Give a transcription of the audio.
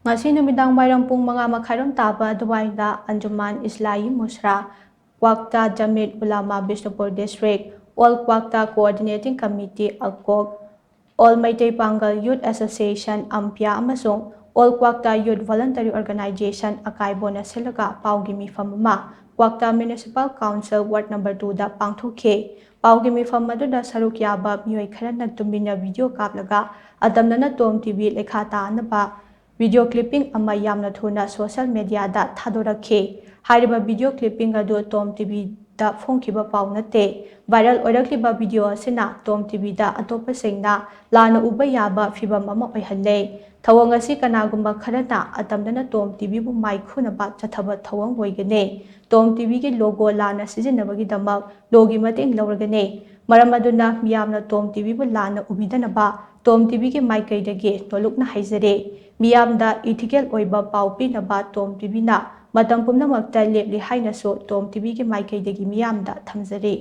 Ngasi numidang wairang pung mga makhairam taba Duwaida Anjuman Islai Musra Kwakta Jamid Ulama Bishnupur District All Kwakta Coordinating Committee Alkok All Maitai Pangal Youth Association Ampia amasung All Kwakta Youth Voluntary Organization Akaibona Silaga Paugi Mifamama Kwakta Municipal Council Ward Number 2 da Pangthuke Paugi Mifamadu Saruk Yaba Miyoi Kharana Tumina video kaplaga Adamnana Tom TV Lekhata Anaba Video clipping ama yamna thuna social media da thadorakhe hariba video clipping adu Tom TV da phongkiba paunate viral oirakliba video asina Tom TV da atopa singna lana uba yaba fibam ama oihalle thawang asi kanagumba kharana atamdana Tom TV bu mai khuna ba chathaba thawang hoigane Tom TV ki logo lana sijinabagi damak logi mateng lawragane maramaduna miyamna Tom TV bu lana ubidana ba Tom TV ki mai kaidage tolukna haizare Miyamda ethical oiba pau pinaba Tom TV na matam pumnamakta lepli hainaso Tom TV ki maikaidagi miyamda thamjare